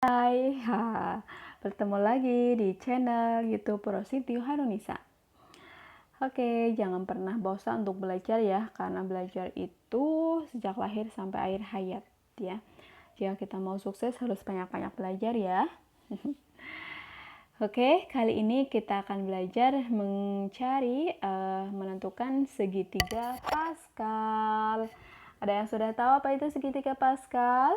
Hai, bertemu lagi di channel YouTube Prositio Harunisa. Oke, jangan pernah bosan untuk belajar ya, karena belajar itu sejak lahir sampai akhir hayat ya. Jika kita mau sukses harus banyak-banyak belajar ya. Oke, kali ini kita akan belajar menentukan segitiga Pascal. Ada yang sudah tahu apa itu segitiga Pascal?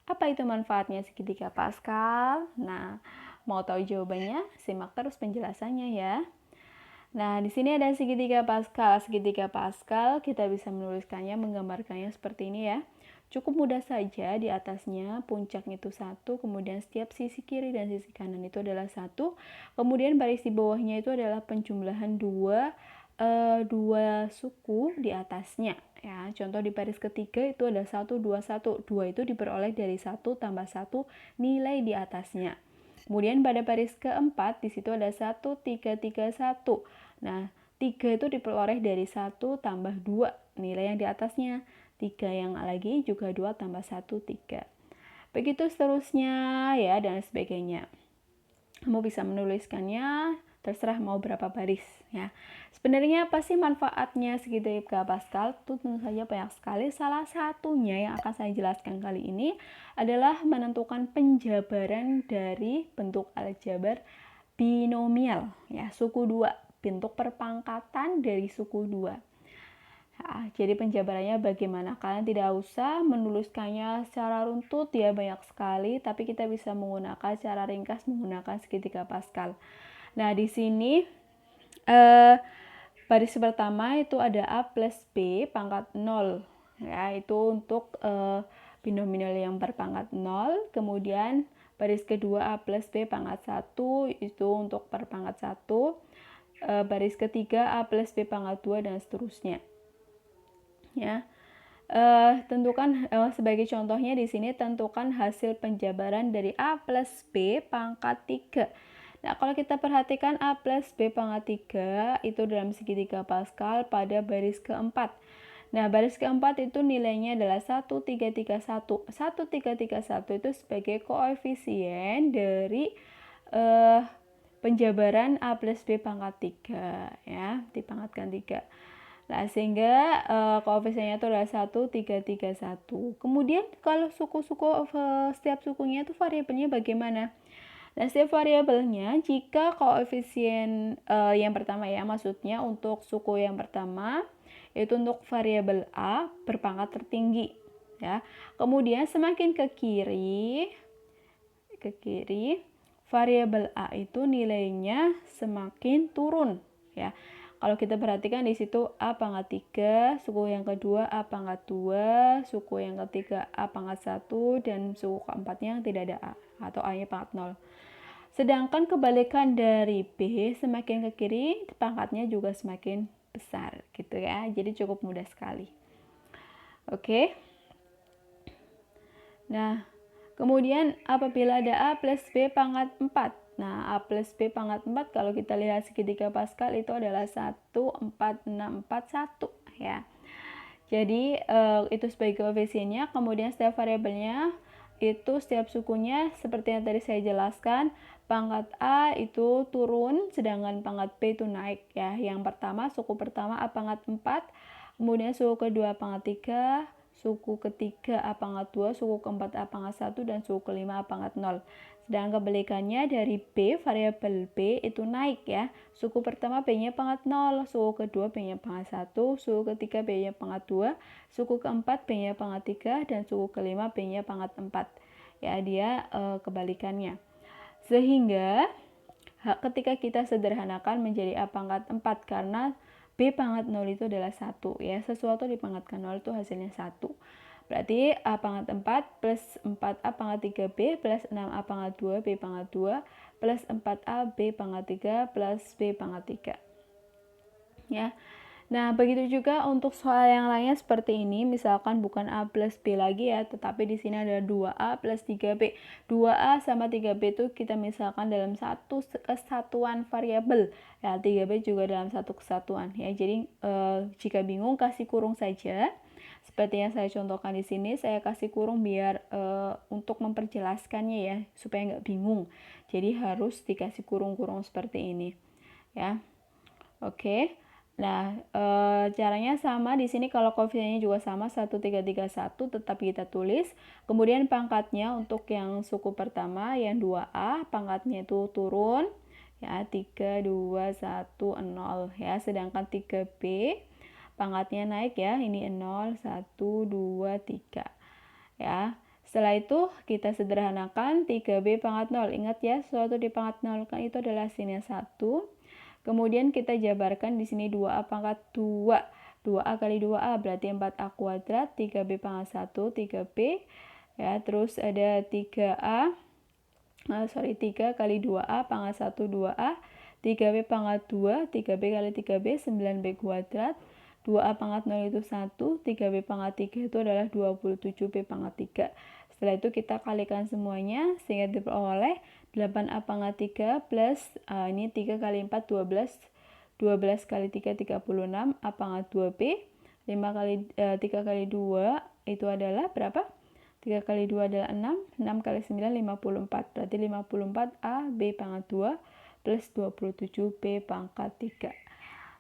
Apa itu manfaatnya segitiga Pascal? Nah, mau tahu jawabannya? Simak terus penjelasannya ya. Nah, di sini ada segitiga Pascal. Segitiga Pascal kita bisa menuliskannya, menggambarkannya seperti ini ya. Cukup mudah saja, di atasnya puncaknya itu 1, kemudian setiap sisi kiri dan sisi kanan itu adalah 1, kemudian baris di bawahnya itu adalah penjumlahan dua suku di atasnya ya. Contoh di baris ketiga itu ada 1, 2, 1. 2 itu diperoleh dari 1 tambah 1 nilai di atasnya. Kemudian pada baris keempat di situ ada 1, 3, 3, 1. Nah, 3 itu diperoleh dari 1 tambah 2 nilai yang di atasnya. 3 yang lagi juga 2 tambah 1, 3. Begitu seterusnya ya, dan sebagainya. Kamu bisa menuliskannya, terserah mau berapa baris ya. Sebenarnya apa sih manfaatnya segitiga Pascal? Itu tentu saja banyak sekali. Salah satunya yang akan saya jelaskan kali ini adalah menentukan penjabaran dari bentuk aljabar binomial ya, suku 2, bentuk perpangkatan dari suku 2. Nah, jadi penjabarannya bagaimana? Kalian tidak usah menuliskannya secara runtut ya, banyak sekali, tapi kita bisa menggunakan cara ringkas menggunakan segitiga Pascal. Nah, di sini baris pertama itu ada A plus B pangkat 0. Ya, itu untuk binomial yang berpangkat 0. Kemudian baris kedua A plus B pangkat 1 itu untuk berpangkat 1. Baris ketiga A plus B pangkat 2 dan seterusnya. Ya, tentukan sebagai contohnya di sini tentukan hasil penjabaran dari A plus B pangkat 3. Nah, kalau kita perhatikan A plus B pangkat 3 itu dalam segitiga Pascal pada baris keempat. Nah, baris keempat itu nilainya adalah 1, 3, 3, 1. 1, 3, 3, 1 itu sebagai koefisien dari penjabaran A plus B pangkat 3 ya, dipangkatkan 3. Nah, sehingga koefisiennya itu adalah 1, 3, 3, 1. Kemudian kalau suku-suku, setiap sukunya itu variabelnya bagaimana? Nah, setiap variabelnya jika koefisien yang pertama ya, maksudnya untuk suku yang pertama itu untuk variabel A berpangkat tertinggi ya. Kemudian semakin ke kiri variabel A itu nilainya semakin turun ya. Kalau kita perhatikan di situ A pangkat 3, suku yang kedua A pangkat 2, suku yang ketiga A pangkat 1, dan suku keempatnya tidak ada A atau A-nya pangkat 0. Sedangkan kebalikan dari B, semakin ke kiri pangkatnya juga semakin besar gitu ya. Jadi cukup mudah sekali. Oke. Nah, kemudian apabila ada A plus B pangkat 4. Nah, A plus B pangkat 4 kalau kita lihat segitiga Pascal itu adalah 1, 4, 6, 4, 1 ya. Jadi itu sebagai koefisiennya. Kemudian setiap variabelnya itu setiap sukunya seperti yang tadi saya jelaskan, pangkat A itu turun sedangkan pangkat B itu naik ya. Yang pertama, suku pertama A pangkat 4, kemudian suku kedua pangkat 3, suku ketiga A pangkat 2, suku keempat A pangkat 1, dan suku kelima A pangkat 0. Sedangkan kebalikannya dari B, variabel B itu naik ya. Suku pertama B-nya pangkat 0, suku kedua B-nya pangkat 1, suku ketiga B-nya pangkat 2, suku keempat B-nya pangkat 3, dan suku kelima B-nya pangkat 4. Ya, dia kebalikannya. Sehingga ketika kita sederhanakan menjadi A pangkat 4 karena B pangkat 0 itu adalah 1 ya. Sesuatu dipangkatkan 0 itu hasilnya 1. Berarti A pangkat 4 plus 4A pangkat 3B plus 6A pangkat 2 B pangkat 2 plus 4A B pangkat 3 plus B pangkat 3. Ya. Nah, begitu juga untuk soal yang lainnya seperti ini. Misalkan bukan A plus B lagi ya, tetapi di sini ada 2A plus 3B. 2A sama 3B itu kita misalkan dalam satu kesatuan variabel. Ya, 3B juga dalam satu kesatuan ya. Jadi jika bingung kasih kurung saja. Seperti yang saya contohkan di sini, saya kasih kurung biar untuk memperjelaskannya ya, supaya nggak bingung. Jadi harus dikasih kurung-kurung seperti ini, ya. Oke. Nah, caranya sama di sini. Kalau koefisiennya juga sama 1331, tetap kita tulis. Kemudian pangkatnya untuk yang suku pertama yang 2A, pangkatnya itu turun ya, 3 2 1 0 ya. Sedangkan 3B pangkatnya naik ya, ini 0 1 2 3 ya. Setelah itu kita sederhanakan 3B pangkat 0. Ingat ya, sesuatu di pangkat 0 kan itu adalah sinnya 1. Kemudian kita jabarkan di sini 2A pangkat 2. 2A kali 2A berarti 4A kuadrat, 3B pangkat 1, 3B. Ya, terus ada 3A, 3 kali 2A pangkat 1, 2A. 3B pangkat 2, 3B kali 3B, 9B kuadrat. 2A pangkat 0 itu 1, 3B pangkat 3 itu adalah 27B pangkat 3. Setelah itu kita kalikan semuanya sehingga diperoleh 8A pangkat 3 plus ini 3 kali 4 12, 12 kali 3 36, A pangkat 2B, 3 kali 2 itu adalah berapa? 3 kali 2 adalah 6, 6 kali 9 54, berarti 54A B pangkat 2 plus 27B pangkat 3.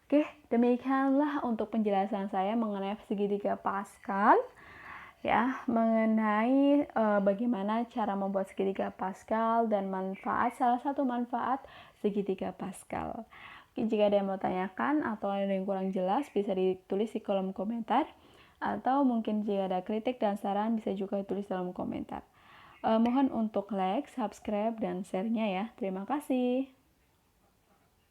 Oke, demikianlah untuk penjelasan saya mengenai segitiga Pascal ya, mengenai bagaimana cara membuat segitiga Pascal dan salah satu manfaat segitiga Pascal. Oke, jika ada yang mau tanyakan atau ada yang kurang jelas bisa ditulis di kolom komentar, atau mungkin jika ada kritik dan saran bisa juga ditulis dalam komentar. Mohon untuk like, subscribe, dan share-nya ya. Terima kasih.